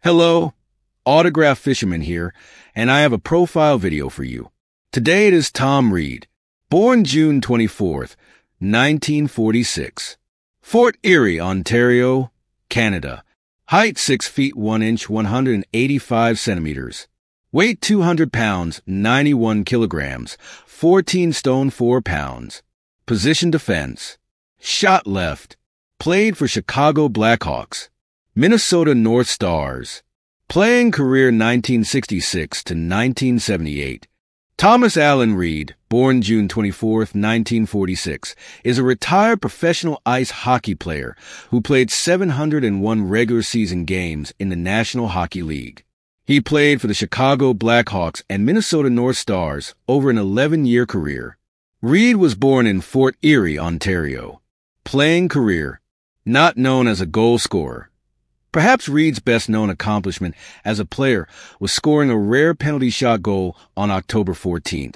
Hello, Autograph Fisherman here, and I have a profile video for you. Today it is Tom Reed, born June 24th, 1946. Fort Erie, Ontario, Canada. Height 6 feet 1 inch, 185 centimeters. Weight 200 pounds, 91 kilograms, 14 stone 4 pounds. Position defense. Shot left. Played for Chicago Blackhawks. Minnesota North Stars. Playing career 1966 to 1978. Thomas Allen Reed, born June 24, 1946, is a retired professional ice hockey player who played 701 regular season games in the National Hockey League. He played for the Chicago Blackhawks and Minnesota North Stars over an 11-year career. Reed was born in Fort Erie, Ontario. Playing career, not known as a goal scorer. Perhaps Reed's best-known accomplishment as a player was scoring a rare penalty shot goal on October 14,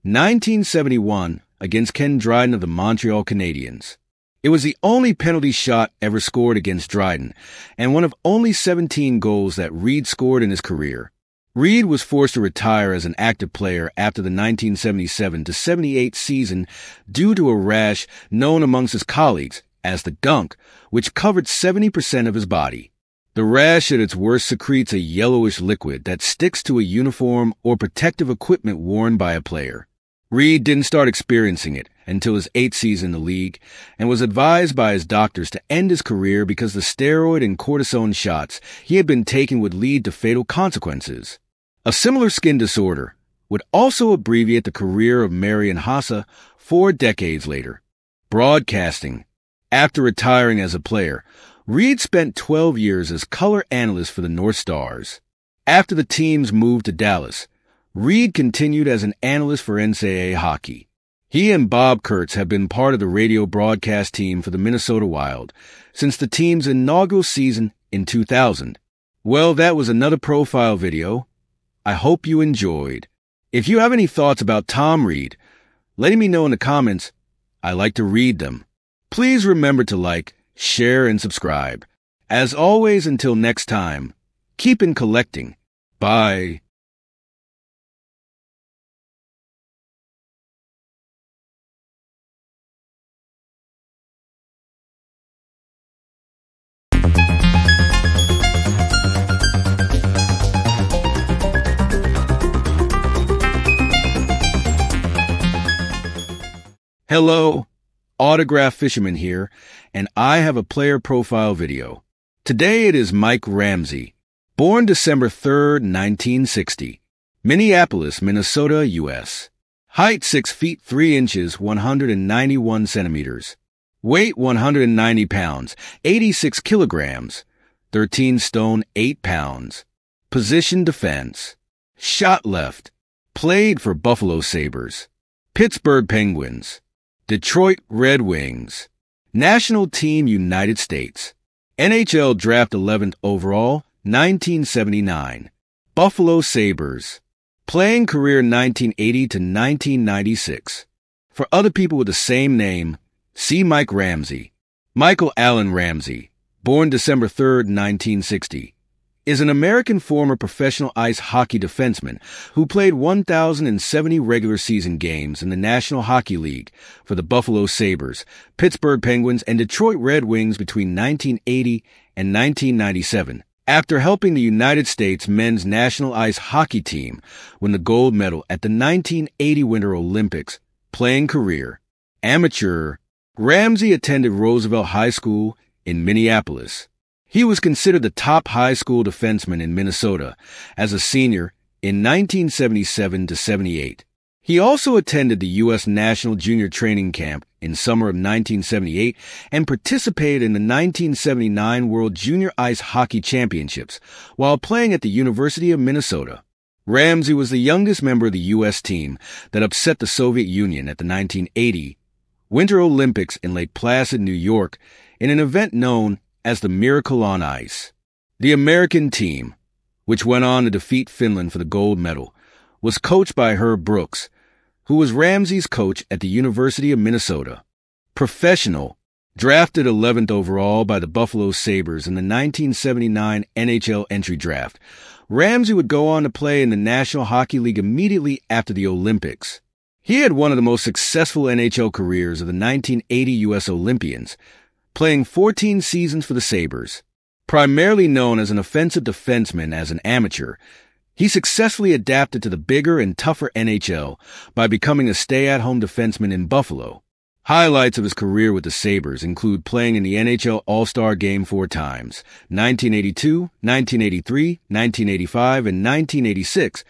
1971, against Ken Dryden of the Montreal Canadiens. It was the only penalty shot ever scored against Dryden, and one of only 17 goals that Reed scored in his career. Reed was forced to retire as an active player after the 1977-78 season due to a rash known amongst his colleagues as the gunk, which covered 70% of his body. The rash at its worst secretes a yellowish liquid that sticks to a uniform or protective equipment worn by a player. Reed didn't start experiencing it until his 8th season in the league and was advised by his doctors to end his career because the steroid and cortisone shots he had been taking would lead to fatal consequences. A similar skin disorder would also abbreviate the career of Marian Hossa 4 decades later. Broadcasting. After retiring as a player, Reed spent 12 years as color analyst for the North Stars. After the teams moved to Dallas, Reed continued as an analyst for NCAA hockey. He and Bob Kurtz have been part of the radio broadcast team for the Minnesota Wild since the team's inaugural season in 2000. Well, that was another profile video. I hope you enjoyed. If you have any thoughts about Tom Reed, letting me know in the comments. I like to read them. Please remember to like, share, and subscribe. As always, until next time, keep in collecting. Bye. Hello, Autograph Fisherman here, and I have a player profile video. Today it is Mike Ramsey, born December 3rd, 1960, Minneapolis, Minnesota, U.S. Height 6 feet 3 inches, 191 centimeters. Weight 190 pounds, 86 kilograms, 13 stone 8 pounds. Position defense. Shot left. Played for Buffalo Sabres, Pittsburgh Penguins, Detroit Red Wings, National Team United States, NHL Draft 11th overall, 1979, Buffalo Sabres, playing career 1980 to 1996. For other people with the same name, see Mike Ramsey. Michael Allen Ramsey, born December 3rd, 1960, is an American former professional ice hockey defenseman who played 1,070 regular season games in the National Hockey League for the Buffalo Sabres, Pittsburgh Penguins, and Detroit Red Wings between 1980 and 1997, after helping the United States men's national ice hockey team win the gold medal at the 1980 Winter Olympics. Playing career. Amateur. Ramsey attended Roosevelt High School in Minneapolis. He was considered the top high school defenseman in Minnesota as a senior in 1977 to 78. He also attended the U.S. National Junior Training Camp in summer of 1978 and participated in the 1979 World Junior Ice Hockey Championships while playing at the University of Minnesota. Ramsey was the youngest member of the U.S. team that upset the Soviet Union at the 1980 Winter Olympics in Lake Placid, New York, in an event known as the Miracle on Ice. The American team, which went on to defeat Finland for the gold medal, was coached by Herb Brooks, who was Ramsey's coach at the University of Minnesota. Professional. Drafted 11th overall by the Buffalo Sabres in the 1979 NHL entry draft, Ramsey would go on to play in the National Hockey League immediately after the Olympics. He had one of the most successful NHL careers of the 1980 U.S. Olympians, playing 14 seasons for the Sabres. Primarily known as an offensive defenseman as an amateur, he successfully adapted to the bigger and tougher NHL by becoming a stay-at-home defenseman in Buffalo. Highlights of his career with the Sabres include playing in the NHL All-Star Game 4 times, 1982, 1983, 1985, and 1986,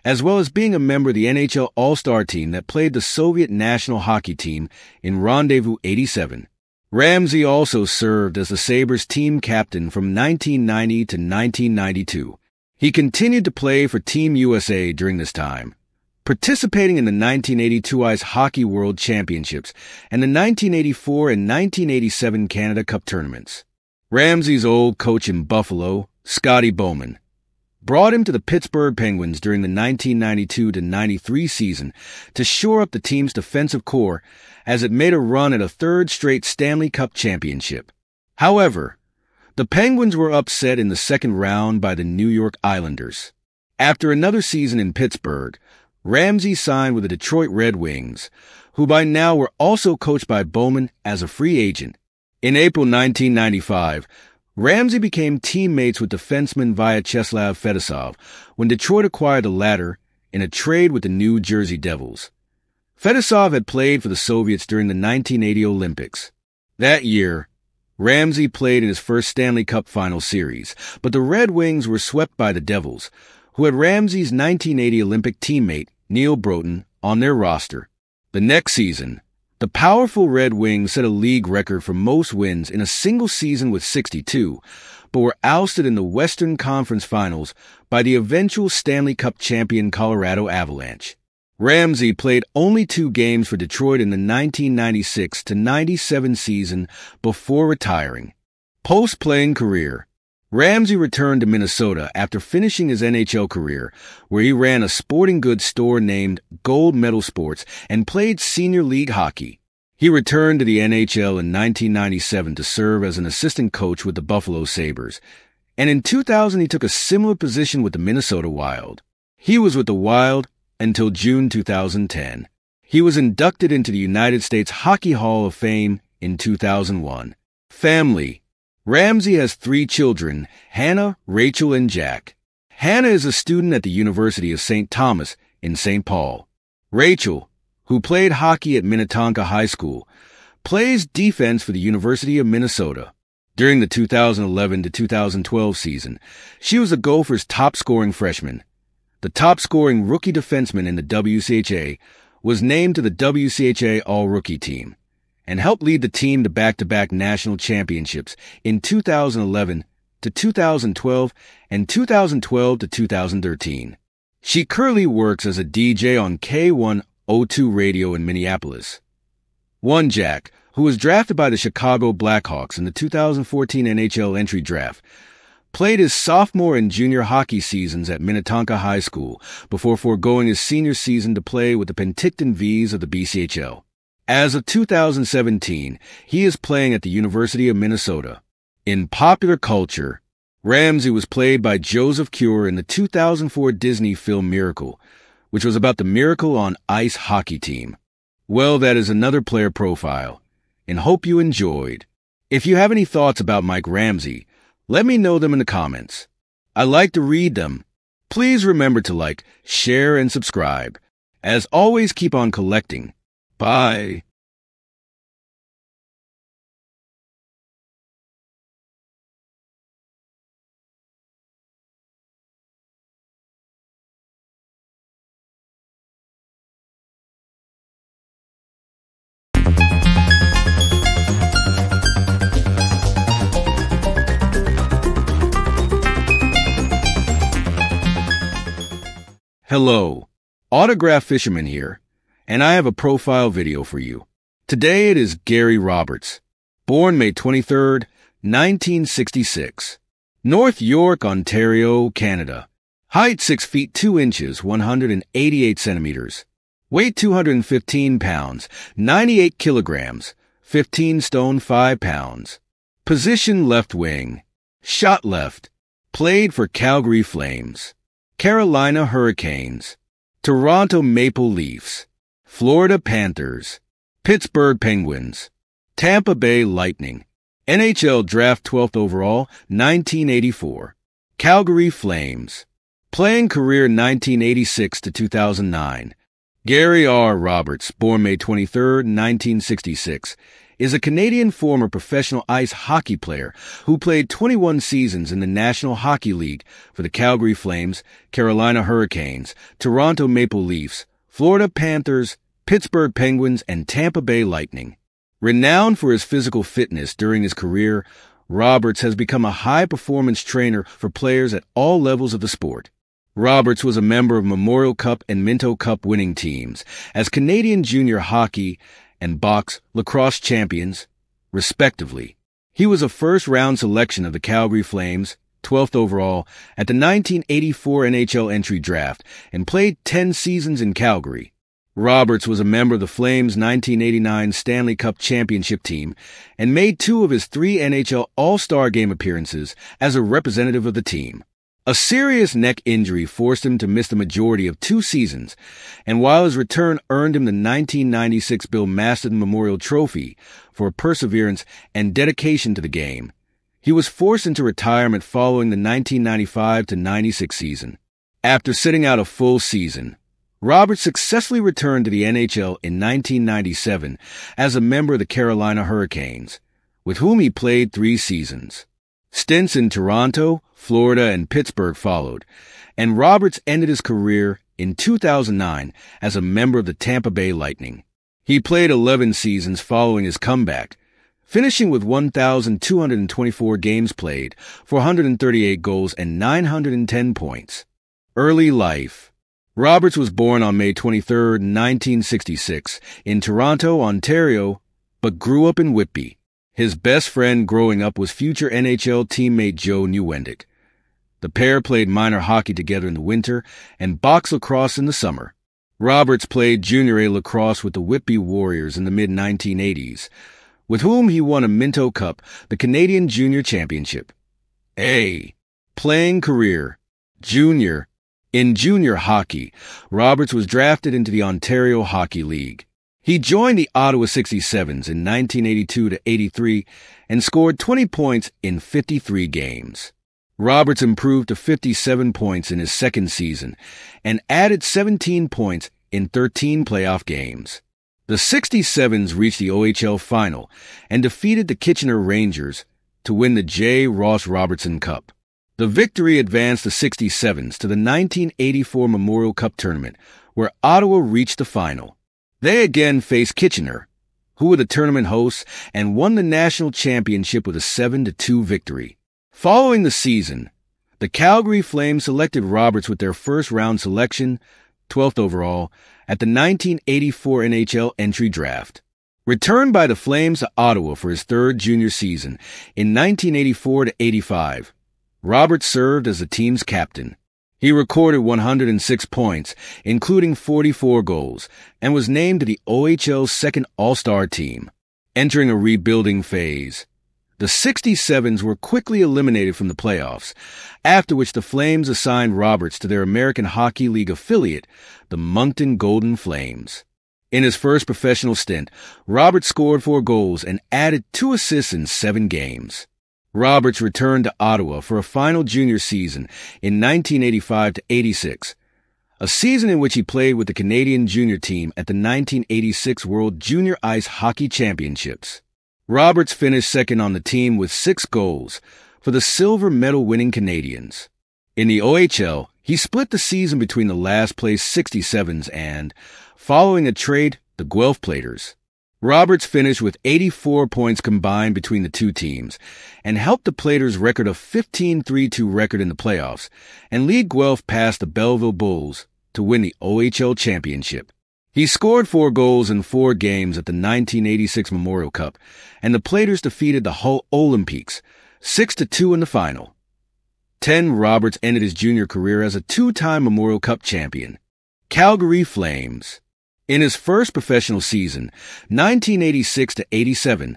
as well as being a member of the NHL All-Star team that played the Soviet national hockey team in Rendezvous 87. Ramsey also served as the Sabres team captain from 1990 to 1992. He continued to play for Team USA during this time, participating in the 1982 Ice Hockey World Championships and the 1984 and 1987 Canada Cup tournaments. Ramsey's old coach in Buffalo, Scotty Bowman, brought him to the Pittsburgh Penguins during the 1992-93 season to shore up the team's defensive core as it made a run at a third straight Stanley Cup championship. However, the Penguins were upset in the second round by the New York Islanders. After another season in Pittsburgh, Ramsey signed with the Detroit Red Wings, who by now were also coached by Bowman as a free agent. In April 1995, Ramsey became teammates with defenseman Vyacheslav Fedosov when Detroit acquired the latter in a trade with the New Jersey Devils. Fedosov had played for the Soviets during the 1980 Olympics. That year, Ramsey played in his first Stanley Cup Final Series, but the Red Wings were swept by the Devils, who had Ramsey's 1980 Olympic teammate, Neil Broughton, on their roster. The next season, the powerful Red Wings set a league record for most wins in a single season with 62, but were ousted in the Western Conference Finals by the eventual Stanley Cup champion Colorado Avalanche. Ramsey played only 2 games for Detroit in the 1996-97 season before retiring. Post-playing career, Ramsey returned to Minnesota after finishing his NHL career, where he ran a sporting goods store named Gold Medal Sports and played senior league hockey. He returned to the NHL in 1997 to serve as an assistant coach with the Buffalo Sabres, and in 2000 he took a similar position with the Minnesota Wild. He was with the Wild until June 2010. He was inducted into the United States Hockey Hall of Fame in 2001. Family. Ramsey has 3 children, Hannah, Rachel, and Jack. Hannah is a student at the University of St. Thomas in St. Paul. Rachel, who played hockey at Minnetonka High School, plays defense for the University of Minnesota. During the 2011 to 2012 season, she was the Gophers' top-scoring freshman. The top-scoring rookie defenseman in the WCHA was named to the WCHA All-Rookie team and helped lead the team to back-to-back national championships in 2011 to 2012 and 2012 to 2013. She currently works as a DJ on K102 Radio in Minneapolis. One Jack, who was drafted by the Chicago Blackhawks in the 2014 NHL entry draft, played his sophomore and junior hockey seasons at Minnetonka High School before foregoing his senior season to play with the Penticton Vees of the BCHL. As of 2017, he is playing at the University of Minnesota. In popular culture, Ramsey was played by Joseph Cure in the 2004 Disney film Miracle, which was about the Miracle on Ice hockey team. Well, that is another player profile, and hope you enjoyed. If you have any thoughts about Mike Ramsey, let me know them in the comments. I like to read them. Please remember to like, share, and subscribe. As always, keep on collecting. Bye. Hello, Autograph Fisherman here, and I have a profile video for you. Today it is Gary Roberts, born May 23, 1966. North York, Ontario, Canada. Height 6 feet 2 inches, 188 centimeters. Weight 215 pounds, 98 kilograms, 15 stone 5 pounds. Position left wing. Shot left. Played for Calgary Flames, Carolina Hurricanes, Toronto Maple Leafs, Florida Panthers, Pittsburgh Penguins, Tampa Bay Lightning, NHL Draft 12th overall, 1984, Calgary Flames, playing career 1986 to 2009. Gary R. Roberts, born May 23, 1966, is a Canadian former professional ice hockey player who played 21 seasons in the National Hockey League for the Calgary Flames, Carolina Hurricanes, Toronto Maple Leafs, Florida Panthers, Pittsburgh Penguins, and Tampa Bay Lightning. Renowned for his physical fitness during his career, Roberts has become a high-performance trainer for players at all levels of the sport. Roberts was a member of Memorial Cup and Minto Cup winning teams as Canadian junior hockey and box lacrosse champions, respectively. He was a first-round selection of the Calgary Flames, 12th overall, at the 1984 NHL entry draft and played 10 seasons in Calgary. Roberts was a member of the Flames' 1989 Stanley Cup championship team and made 2 of his 3 NHL All-Star Game appearances as a representative of the team. A serious neck injury forced him to miss the majority of 2 seasons, and while his return earned him the 1996 Bill Masterton Memorial Trophy for perseverance and dedication to the game, he was forced into retirement following the 1995-96 season. After sitting out a full season, Roberts successfully returned to the NHL in 1997 as a member of the Carolina Hurricanes, with whom he played 3 seasons. Stints in Toronto, Florida, and Pittsburgh followed, and Roberts ended his career in 2009 as a member of the Tampa Bay Lightning. He played 11 seasons following his comeback, finishing with 1,224 games played for 138 goals and 910 points. Early life. Roberts was born on May 23, 1966, in Toronto, Ontario, but grew up in Whitby. His best friend growing up was future NHL teammate Joe Nieuwendyk. The pair played minor hockey together in the winter and box lacrosse in the summer. Roberts played Junior A lacrosse with the Whitby Warriors in the mid-1980s, with whom he won a Minto Cup, the Canadian Junior Championship. Playing career. Junior. In junior hockey, Roberts was drafted into the Ontario Hockey League. He joined the Ottawa 67s in 1982-83 and scored 20 points in 53 games. Roberts improved to 57 points in his second season and added 17 points in 13 playoff games. The 67s reached the OHL final and defeated the Kitchener Rangers to win the J. Ross Robertson Cup. The victory advanced the 67s to the 1984 Memorial Cup tournament, where Ottawa reached the final. They again faced Kitchener, who were the tournament hosts, and won the national championship with a 7-2 victory. Following the season, the Calgary Flames selected Roberts with their first-round selection, 12th overall, at the 1984 NHL entry draft. Returned by the Flames to Ottawa for his third junior season in 1984-85, Roberts served as the team's captain. He recorded 106 points, including 44 goals, and was named to the OHL's second All-Star team. Entering a rebuilding phase, the 67s were quickly eliminated from the playoffs, after which the Flames assigned Roberts to their American Hockey League affiliate, the Moncton Golden Flames. In his first professional stint, Roberts scored 4 goals and added 2 assists in 7 games. Roberts returned to Ottawa for a final junior season in 1985-86, a season in which he played with the Canadian junior team at the 1986 World Junior Ice Hockey Championships. Roberts finished second on the team with 6 goals for the silver medal-winning Canadians. In the OHL, he split the season between the last-place 67s and, following a trade, the Guelph Platers. Roberts finished with 84 points combined between the two teams and helped the Platers' record of 15-3-2 record in the playoffs and lead Guelph past the Belleville Bulls to win the OHL championship. He scored 4 goals in 4 games at the 1986 Memorial Cup, and the Platers defeated the Hull Olympiques 6-2 in the final. Roberts ended his junior career as a 2-time Memorial Cup champion. Calgary Flames. In his first professional season, 1986-87,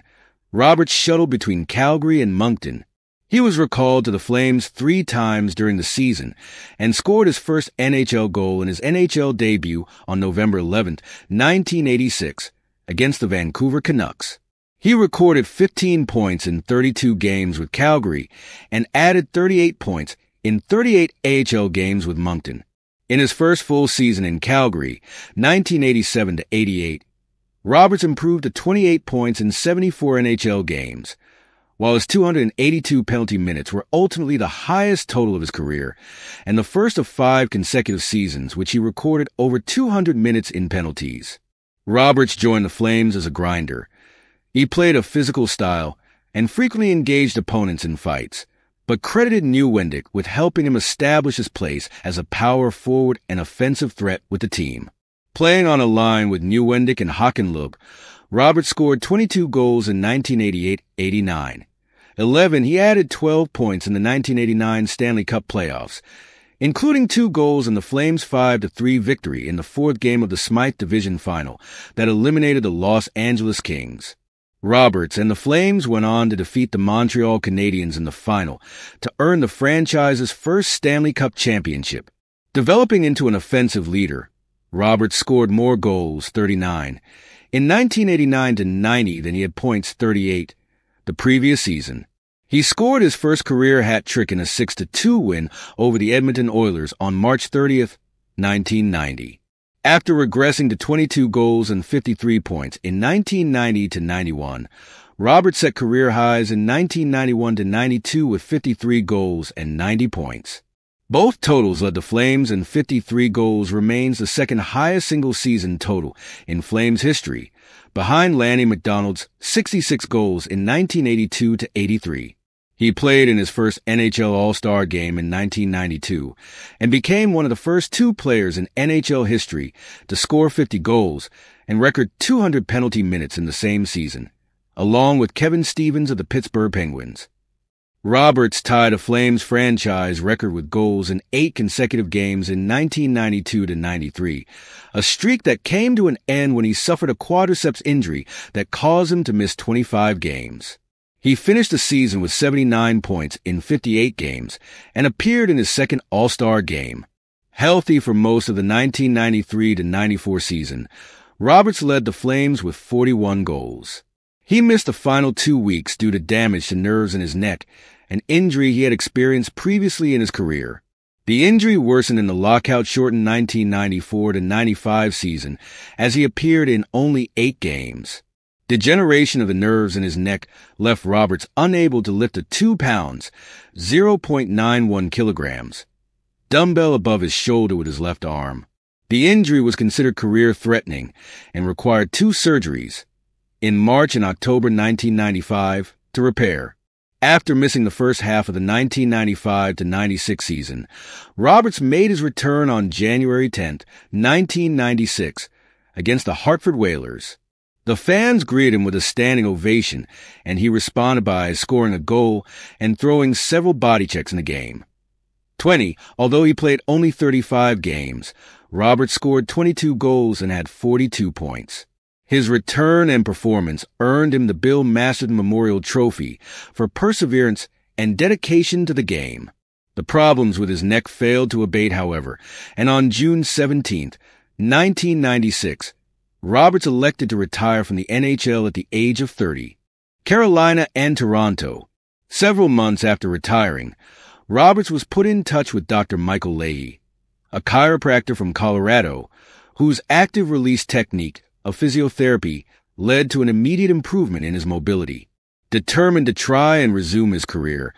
Roberts shuttled between Calgary and Moncton. He was recalled to the Flames 3 times during the season and scored his first NHL goal in his NHL debut on November 11, 1986, against the Vancouver Canucks. He recorded 15 points in 32 games with Calgary and added 38 points in 38 AHL games with Moncton. In his first full season in Calgary, 1987-88, Roberts improved to 28 points in 74 NHL games, while his 282 penalty minutes were ultimately the highest total of his career and the first of 5 consecutive seasons which he recorded over 200 minutes in penalties. Roberts joined the Flames as a grinder. He played a physical style and frequently engaged opponents in fights, but credited Nieuwendyk with helping him establish his place as a power forward and offensive threat with the team. Playing on a line with Nieuwendyk and Hakenlob, Roberts scored 22 goals in 1988-89. 11, he added 12 points in the 1989 Stanley Cup playoffs, including 2 goals in the Flames' 5-3 victory in the 4th game of the Smythe Division Final that eliminated the Los Angeles Kings. Roberts and the Flames went on to defeat the Montreal Canadiens in the final to earn the franchise's first Stanley Cup championship. Developing into an offensive leader, Roberts scored more goals, 39, in 1989-90 than he had points, 38, the previous season. He scored his first career hat trick in a 6-2 win over the Edmonton Oilers on March 30, 1990. After regressing to 22 goals and 53 points in 1990-91, Roberts set career highs in 1991-92 with 53 goals and 90 points. Both totals led the Flames, and 53 goals remains the second highest single-season total in Flames history, behind Lanny McDonald's 66 goals in 1982-83. He played in his first NHL All-Star game in 1992 and became one of the first 2 players in NHL history to score 50 goals and record 200 penalty minutes in the same season, along with Kevin Stevens of the Pittsburgh Penguins. Roberts tied a Flames franchise record with goals in 8 consecutive games in 1992-93, a streak that came to an end when he suffered a quadriceps injury that caused him to miss 25 games. He finished the season with 79 points in 58 games and appeared in his second All-Star game. Healthy for most of the 1993-94 season, Roberts led the Flames with 41 goals. He missed the final 2 weeks due to damage to nerves in his neck, an injury he had experienced previously in his career. The injury worsened in the lockout-shortened 1994-95 season as he appeared in only 8 games. Degeneration of the nerves in his neck left Roberts unable to lift a 2 pounds, 0.91 kilograms, dumbbell above his shoulder with his left arm. The injury was considered career-threatening and required 2 surgeries in March and October 1995 to repair. After missing the first half of the 1995-96 season, Roberts made his return on January 10, 1996, against the Hartford Whalers. The fans greeted him with a standing ovation, and he responded by scoring a goal and throwing several body checks in the game. Although he played only 35 games, Roberts scored 22 goals and had 42 points. His return and performance earned him the Bill Masterton Memorial Trophy for perseverance and dedication to the game. The problems with his neck failed to abate, however, and on June 17, 1996, Roberts elected to retire from the NHL at the age of 30. Carolina and Toronto. Several months after retiring, Roberts was put in touch with Dr. Michael Leahy, a chiropractor from Colorado, whose active release technique of physiotherapy led to an immediate improvement in his mobility. Determined to try and resume his career,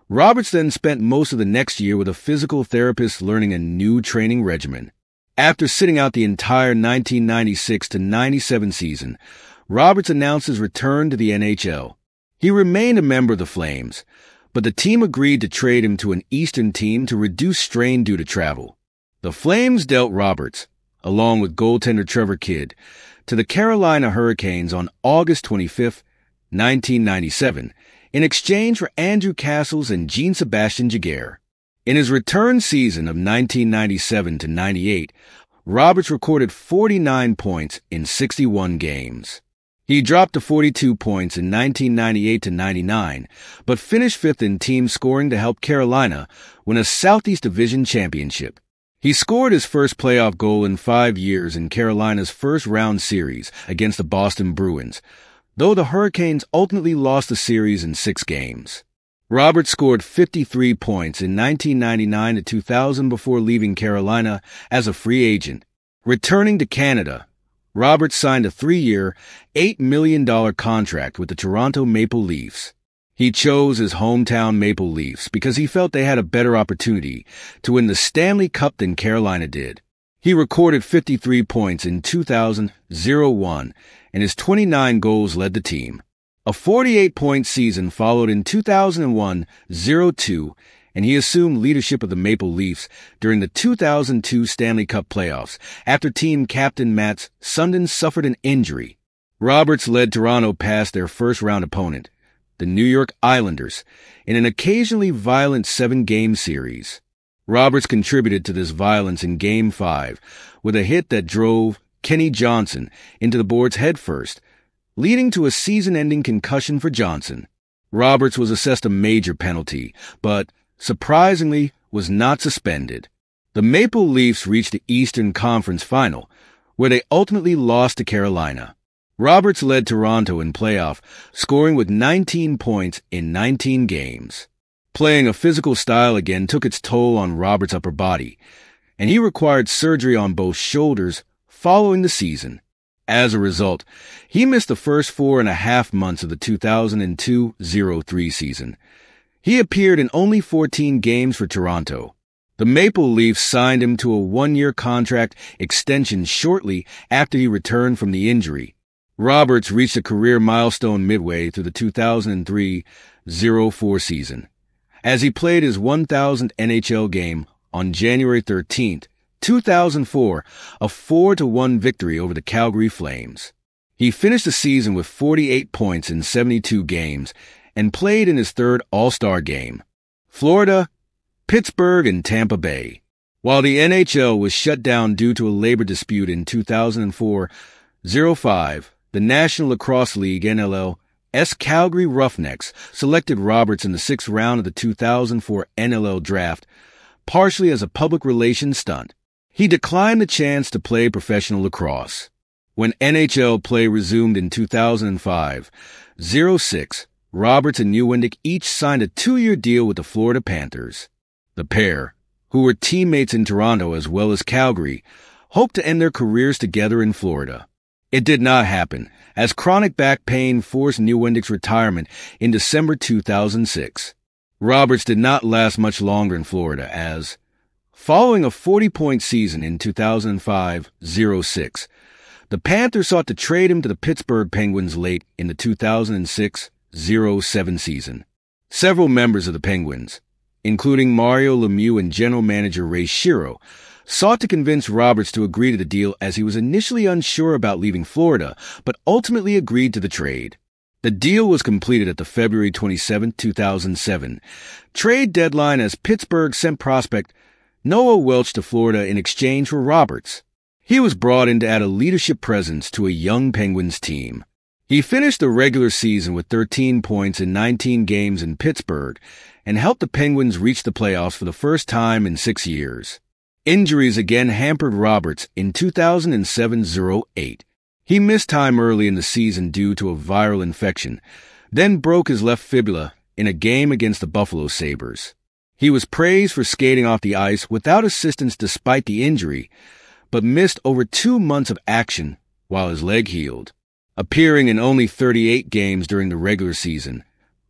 Roberts then spent most of the next year with a physical therapist learning a new training regimen. After sitting out the entire 1996-97 season, Roberts announced his return to the NHL. He remained a member of the Flames, but the team agreed to trade him to an Eastern team to reduce strain due to travel. The Flames dealt Roberts, along with goaltender Trevor Kidd, to the Carolina Hurricanes on August 25, 1997, in exchange for Andrew Castles and Jean-Sebastien Giguère. In his return season of 1997-98, Roberts recorded 49 points in 61 games. He dropped to 42 points in 1998-99, but finished fifth in team scoring to help Carolina win a Southeast Division championship. He scored his first playoff goal in 5 years in Carolina's first-round series against the Boston Bruins, though the Hurricanes ultimately lost the series in 6 games. Roberts scored 53 points in 1999-2000 before leaving Carolina as a free agent. Returning to Canada, Roberts signed a 3-year, $8 million contract with the Toronto Maple Leafs. He chose his hometown Maple Leafs because he felt they had a better opportunity to win the Stanley Cup than Carolina did. He recorded 53 points in 2000-01, and his 29 goals led the team. A 48-point season followed in 2001-02, and he assumed leadership of the Maple Leafs during the 2002 Stanley Cup playoffs after team captain Mats Sundin suffered an injury. Roberts led Toronto past their first-round opponent, the New York Islanders, in an occasionally violent 7-game series. Roberts contributed to this violence in Game 5 with a hit that drove Kenny Johnson into the boards headfirst, leading to a season-ending concussion for Johnson. Roberts was assessed a major penalty, but surprisingly was not suspended. The Maple Leafs reached the Eastern Conference Final, where they ultimately lost to Carolina. Roberts led Toronto in playoff, scoring with 19 points in 19 games. Playing a physical style again took its toll on Roberts' upper body, and he required surgery on both shoulders following the season. As a result, he missed the first 4.5 months of the 2002-03 season. He appeared in only 14 games for Toronto. The Maple Leafs signed him to a 1-year contract extension shortly after he returned from the injury. Roberts reached a career milestone midway through the 2003-04 season, as he played his 1,000th NHL game on January 13, 2004, a 4-1 victory over the Calgary Flames. He finished the season with 48 points in 72 games and played in his third All-Star game. Florida, Pittsburgh, and Tampa Bay. While the NHL was shut down due to a labor dispute in 2004-05, the National Lacrosse League NLL's Calgary Roughnecks selected Roberts in the 6th round of the 2004 NLL Draft, partially as a public relations stunt. He declined the chance to play professional lacrosse. When NHL play resumed in 2005-06, Roberts and Nieuwendyk each signed a 2-year deal with the Florida Panthers. The pair, who were teammates in Toronto as well as Calgary, hoped to end their careers together in Florida. It did not happen, as chronic back pain forced Nieuwendyk's retirement in December 2006. Roberts did not last much longer in Florida as, following a 40-point season in 2005-06, the Panthers sought to trade him to the Pittsburgh Penguins late in the 2006-07 season. Several members of the Penguins, including Mario Lemieux and general manager Ray Shero, sought to convince Roberts to agree to the deal as he was initially unsure about leaving Florida, but ultimately agreed to the trade. The deal was completed at the February 27, 2007, trade deadline as Pittsburgh sent prospect Noah Welch to Florida in exchange for Roberts. He was brought in to add a leadership presence to a young Penguins team. He finished the regular season with 13 points in 19 games in Pittsburgh and helped the Penguins reach the playoffs for the first time in 6 years. Injuries again hampered Roberts in 2007-08. He missed time early in the season due to a viral infection, then broke his left fibula in a game against the Buffalo Sabres. He was praised for skating off the ice without assistance despite the injury, but missed over 2 months of action while his leg healed. Appearing in only 38 games during the regular season,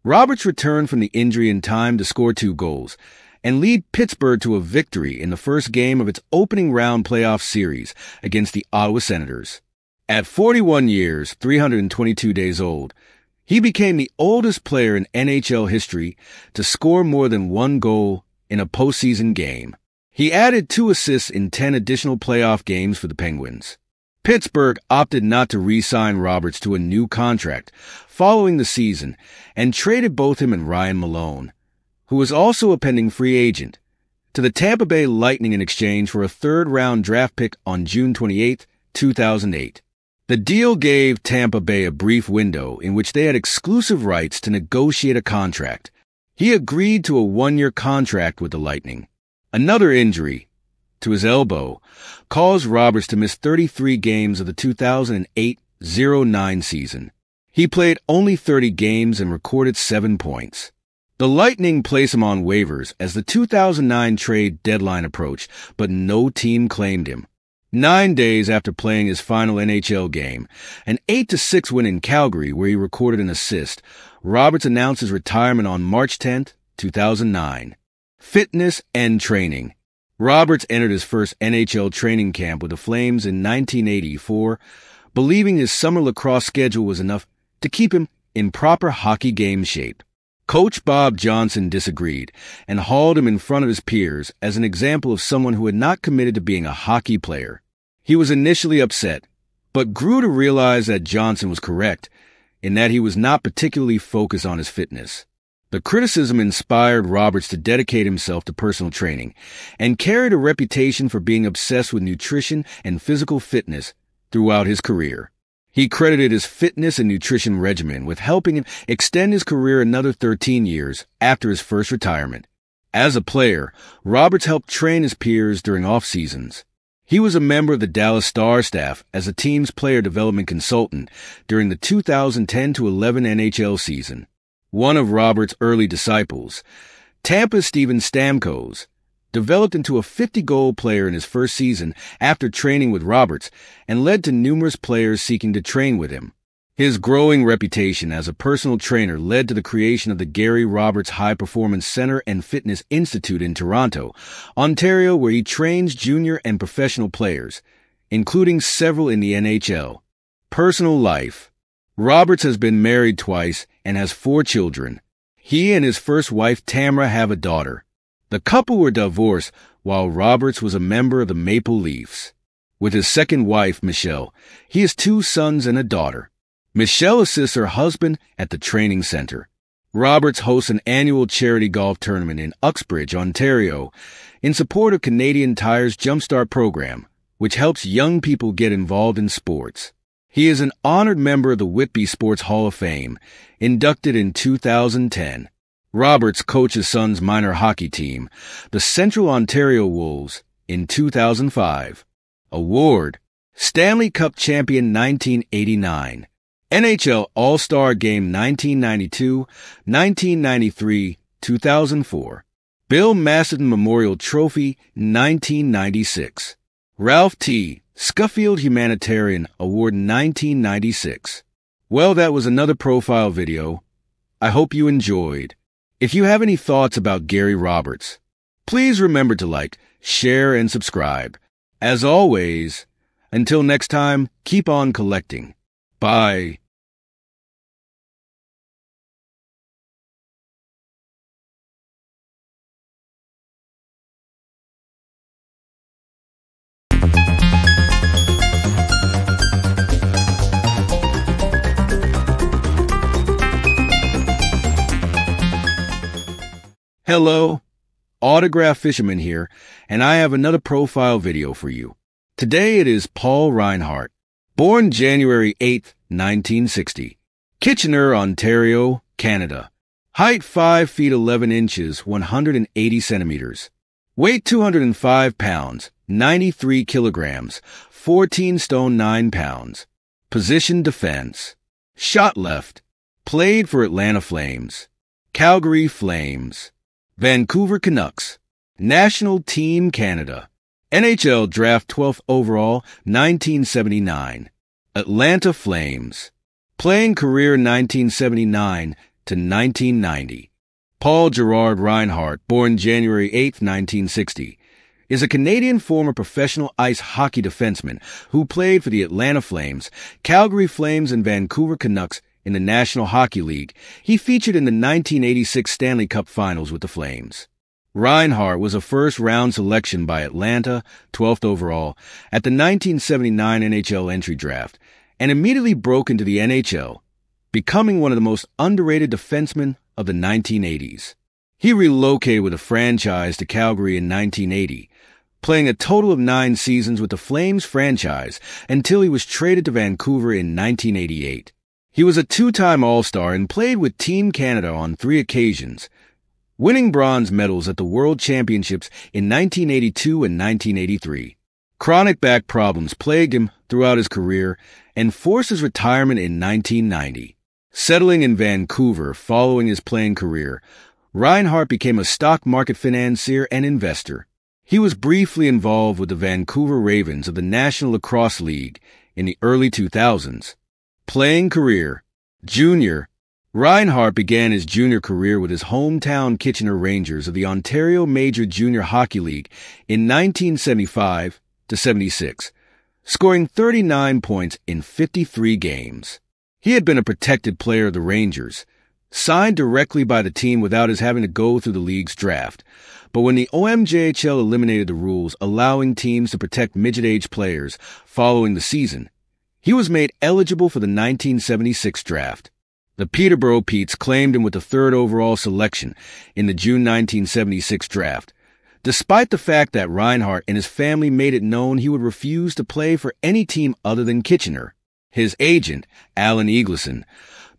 Roberts returned from the injury in time to score 2 goals and lead Pittsburgh to a victory in the first game of its opening round playoff series against the Ottawa Senators. At 41 years, 322 days old, he became the oldest player in NHL history to score more than 1 goal in a postseason game. He added 2 assists in 10 additional playoff games for the Penguins. Pittsburgh opted not to re-sign Roberts to a new contract following the season and traded both him and Ryan Malone, who was also a pending free agent, to the Tampa Bay Lightning in exchange for a third-round draft pick on June 28, 2008. The deal gave Tampa Bay a brief window in which they had exclusive rights to negotiate a contract. He agreed to a one-year contract with the Lightning. Another injury, to his elbow, caused Roberts to miss 33 games of the 2008-09 season. He played only 30 games and recorded 7 points. The Lightning placed him on waivers as the 2009 trade deadline approached, but no team claimed him. 9 days after playing his final NHL game, an 8-6 win in Calgary where he recorded an assist, Roberts announced his retirement on March 10, 2009. Fitness and training. Roberts entered his first NHL training camp with the Flames in 1984, believing his summer lacrosse schedule was enough to keep him in proper hockey game shape. Coach Bob Johnson disagreed and hauled him in front of his peers as an example of someone who had not committed to being a hockey player. He was initially upset, but grew to realize that Johnson was correct in that he was not particularly focused on his fitness. The criticism inspired Roberts to dedicate himself to personal training and carried a reputation for being obsessed with nutrition and physical fitness throughout his career. He credited his fitness and nutrition regimen with helping him extend his career another 13 years after his first retirement. As a player, Roberts helped train his peers during off-seasons. He was a member of the Dallas Stars staff as the team's player development consultant during the 2010-11 NHL season. One of Roberts' early disciples, Tampa's Steven Stamkos, developed into a 50-goal player in his first season after training with Roberts and led to numerous players seeking to train with him. His growing reputation as a personal trainer led to the creation of the Gary Roberts High Performance Center and Fitness Institute in Toronto, Ontario, where he trains junior and professional players, including several in the NHL. Personal life. Roberts has been married twice and has 4 children. He and his first wife, Tamara, have a daughter. The couple were divorced while Roberts was a member of the Maple Leafs. With his second wife, Michelle, he has 2 sons and a daughter. Michelle assists her husband at the training center. Roberts hosts an annual charity golf tournament in Uxbridge, Ontario, in support of Canadian Tire's Jumpstart program, which helps young people get involved in sports. He is an honored member of the Whitby Sports Hall of Fame, inducted in 2010. Roberts coached his son's minor hockey team, the Central Ontario Wolves, in 2005. Award: Stanley Cup champion 1989. NHL All-Star Game 1992, 1993, 2004. Bill Masterton Memorial Trophy 1996. Ralph T. Scofield Humanitarian Award 1996. Well, that was another profile video. I hope you enjoyed. If you have any thoughts about Gary Roberts, please remember to like, share, and subscribe. As always, until next time, keep on collecting. Bye. Hello, Autograph Fisherman here, and I have another profile video for you. Today it is Paul Reinhart, born January 8, 1960, Kitchener, Ontario, Canada. Height 5 feet 11 inches, 180 centimeters. Weight 205 pounds, 93 kilograms, 14 stone 9 pounds. Position defense. Shot left. Played for Atlanta Flames, Calgary Flames, Vancouver Canucks, National Team Canada, NHL Draft 12th overall, 1979, Atlanta Flames, playing career 1979 to 1990. Paul Gerard Reinhart, born January 8, 1960, is a Canadian former professional ice hockey defenseman who played for the Atlanta Flames, Calgary Flames, and Vancouver Canucks in the National Hockey League. He featured in the 1986 Stanley Cup Finals with the Flames. Reinhart was a first-round selection by Atlanta, 12th overall, at the 1979 NHL entry draft, and immediately broke into the NHL, becoming one of the most underrated defensemen of the 1980s. He relocated with the franchise to Calgary in 1980, playing a total of 9 seasons with the Flames franchise until he was traded to Vancouver in 1988. He was a 2-time All-Star and played with Team Canada on 3 occasions, winning bronze medals at the World Championships in 1982 and 1983. Chronic back problems plagued him throughout his career and forced his retirement in 1990. Settling in Vancouver following his playing career, Reinhart became a stock market financier and investor. He was briefly involved with the Vancouver Ravens of the National Lacrosse League in the early 2000s. Playing career. Junior. Reinhart began his junior career with his hometown Kitchener Rangers of the Ontario Major Junior Hockey League in 1975-76, scoring 39 points in 53 games. He had been a protected player of the Rangers, signed directly by the team without his having to go through the league's draft. But when the OMJHL eliminated the rules allowing teams to protect midget-age players following the season, he was made eligible for the 1976 draft. The Peterborough Petes claimed him with the 3rd overall selection in the June 1976 draft, despite the fact that Reinhart and his family made it known he would refuse to play for any team other than Kitchener. His agent, Alan Eagleson,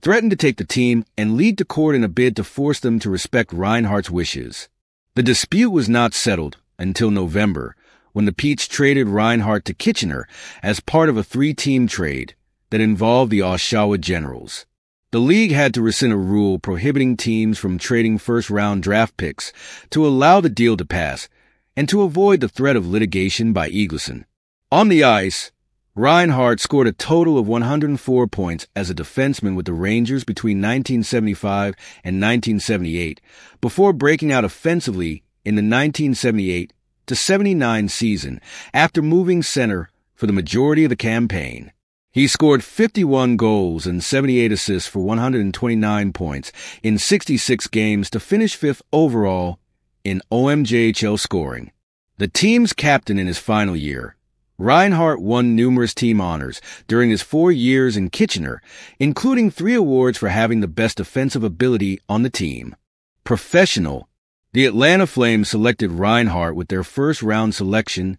threatened to take the team and lead to court in a bid to force them to respect Reinhart's wishes. The dispute was not settled until November, when the Petes traded Reinhart to Kitchener as part of a 3-team trade that involved the Oshawa Generals. The league had to rescind a rule prohibiting teams from trading first-round draft picks to allow the deal to pass and to avoid the threat of litigation by Eagleson. On the ice, Reinhart scored a total of 104 points as a defenseman with the Rangers between 1975 and 1978, before breaking out offensively in the 1978-79 season after moving center for the majority of the campaign. He scored 51 goals and 78 assists for 129 points in 66 games to finish 5th overall in OMJHL scoring. The team's captain in his final year, Reinhart won numerous team honors during his 4 years in Kitchener, including 3 awards for having the best defensive ability on the team. Professional. The Atlanta Flames selected Reinhart with their first-round selection,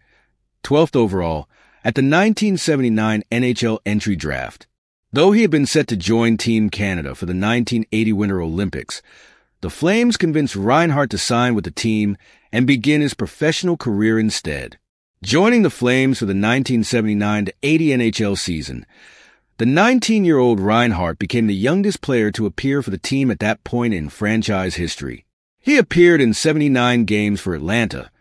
12th overall, at the 1979 NHL entry draft. Though he had been set to join Team Canada for the 1980 Winter Olympics, the Flames convinced Reinhart to sign with the team and begin his professional career instead. Joining the Flames for the 1979-80 NHL season, the 19-year-old Reinhart became the youngest player to appear for the team at that point in franchise history. He appeared in 79 games for Atlanta,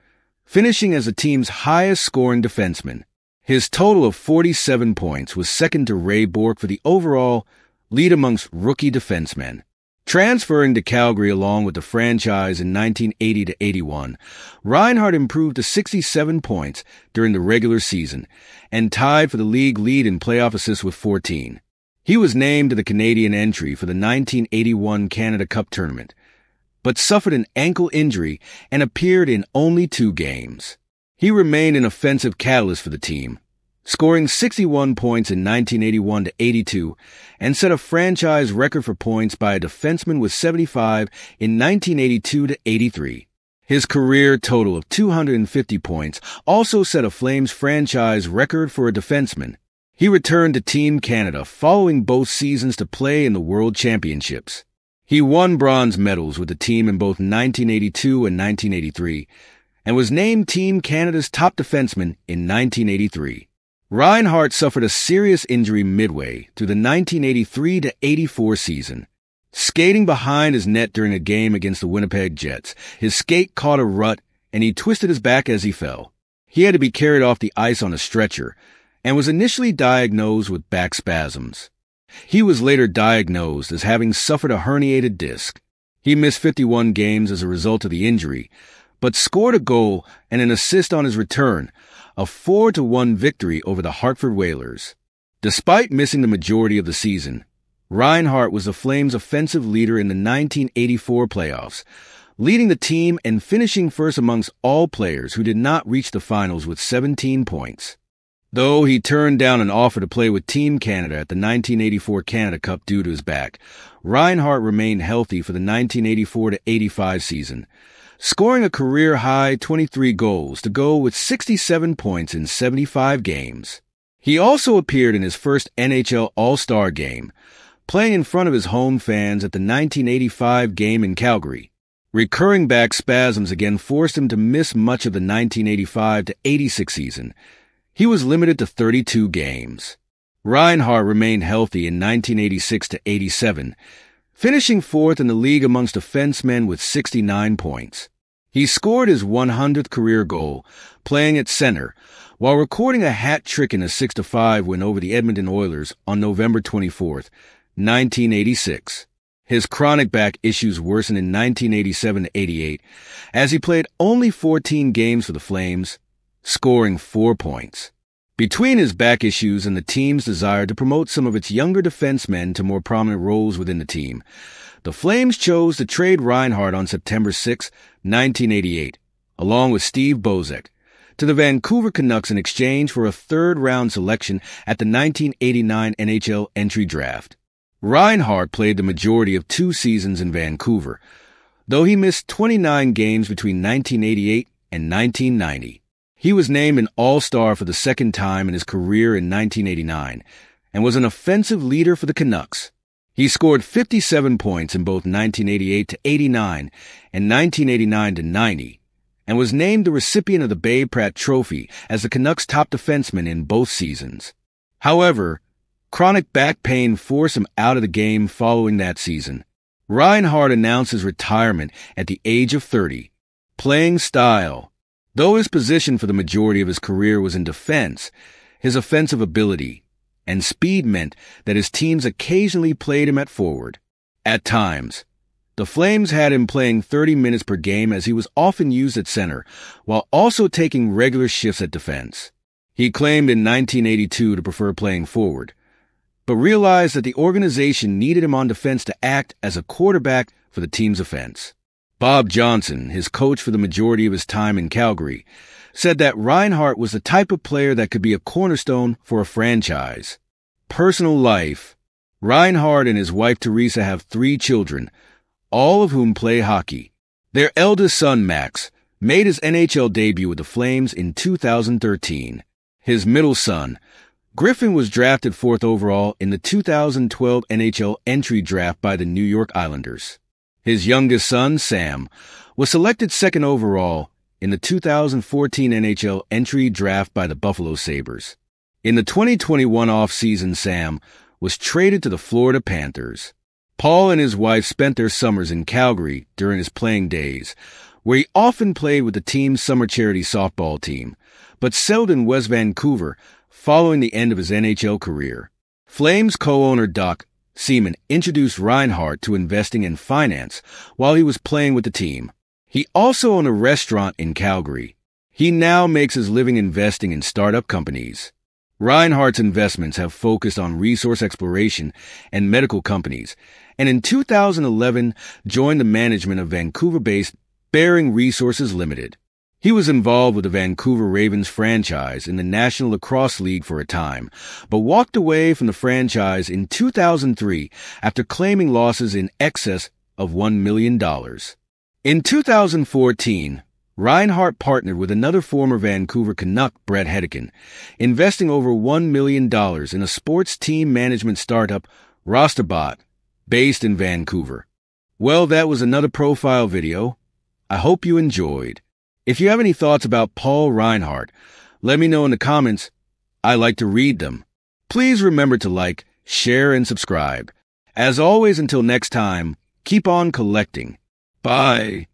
finishing as the team's highest-scoring defenseman. His total of 47 points was second to Ray Bourque for the overall lead amongst rookie defensemen. Transferring to Calgary along with the franchise in 1980-81, Reinhart improved to 67 points during the regular season and tied for the league lead in playoff assists with 14. He was named to the Canadian entry for the 1981 Canada Cup tournament, but suffered an ankle injury and appeared in only 2 games. He remained an offensive catalyst for the team, scoring 61 points in 1981-82 and set a franchise record for points by a defenseman with 75 in 1982-83. His career total of 250 points also set a Flames franchise record for a defenseman. He returned to Team Canada following both seasons to play in the World Championships. He won bronze medals with the team in both 1982 and 1983, and was named Team Canada's top defenseman in 1983. Reinhart suffered a serious injury midway through the 1983-84 season. Skating behind his net during a game against the Winnipeg Jets, his skate caught a rut and he twisted his back as he fell. He had to be carried off the ice on a stretcher and was initially diagnosed with back spasms. He was later diagnosed as having suffered a herniated disc. He missed 51 games as a result of the injury, but scored a goal and an assist on his return, a 4-1 victory over the Hartford Whalers. Despite missing the majority of the season, Reinhart was the Flames' offensive leader in the 1984 playoffs, leading the team and finishing first amongst all players who did not reach the finals with 17 points. Though he turned down an offer to play with Team Canada at the 1984 Canada Cup due to his back, Reinhart remained healthy for the 1984-85 season, scoring a career-high 23 goals to go with 67 points in 75 games. He also appeared in his first NHL All-Star game, playing in front of his home fans at the 1985 game in Calgary. Recurring back spasms again forced him to miss much of the 1985-86 season. He was limited to 32 games. Reinhart remained healthy in 1986-87, finishing fourth in the league amongst defensemen with 69 points. He scored his 100th career goal, playing at center, while recording a hat trick in a 6-5 win over the Edmonton Oilers on November 24, 1986. His chronic back issues worsened in 1987-88, as he played only 14 games for the Flames, scoring 4 points. Between his back issues and the team's desire to promote some of its younger defensemen to more prominent roles within the team, the Flames chose to trade Reinhart on September 6, 1988, along with Steve Bozek, to the Vancouver Canucks in exchange for a third-round selection at the 1989 NHL entry draft. Reinhart played the majority of 2 seasons in Vancouver, though he missed 29 games between 1988 and 1990. He was named an All-Star for the second time in his career in 1989 and was an offensive leader for the Canucks. He scored 57 points in both 1988-89 and 1989-90 and was named the recipient of the Bay Pratt Trophy as the Canucks' top defenseman in both seasons. However, chronic back pain forced him out of the game following that season. Reinhart announced his retirement at the age of 30. Playing style. Though his position for the majority of his career was in defense, his offensive ability and speed meant that his teams occasionally played him at forward. At times, the Flames had him playing 30 minutes per game as he was often used at center, while also taking regular shifts at defense. He claimed in 1982 to prefer playing forward, but realized that the organization needed him on defense to act as a quarterback for the team's offense. Bob Johnson, his coach for the majority of his time in Calgary, said that Reinhart was the type of player that could be a cornerstone for a franchise. Personal life. Reinhart and his wife Teresa have 3 children, all of whom play hockey. Their eldest son, Max, made his NHL debut with the Flames in 2013. His middle son, Griffin, was drafted 4th overall in the 2012 NHL entry draft by the New York Islanders. His youngest son, Sam, was selected 2nd overall in the 2014 NHL entry draft by the Buffalo Sabres. In the 2021 offseason, Sam was traded to the Florida Panthers. Paul and his wife spent their summers in Calgary during his playing days, where he often played with the team's summer charity softball team, but settled in West Vancouver following the end of his NHL career. Flames co-owner Doc Seaman introduced Reinhart to investing in finance while he was playing with the team. He also owned a restaurant in Calgary. He now makes his living investing in startup companies. Reinhart's investments have focused on resource exploration and medical companies, and in 2011 joined the management of Vancouver-based Bearing Resources Limited. He was involved with the Vancouver Ravens franchise in the National Lacrosse League for a time, but walked away from the franchise in 2003 after claiming losses in excess of $1 million. In 2014, Reinhart partnered with another former Vancouver Canuck, Brett Hedican, investing over $1 million in a sports team management startup, Rosterbot, based in Vancouver. Well, that was another profile video. I hope you enjoyed. If you have any thoughts about Paul Reinhart, let me know in the comments. I like to read them. Please remember to like, share, and subscribe. As always, until next time, keep on collecting. Bye.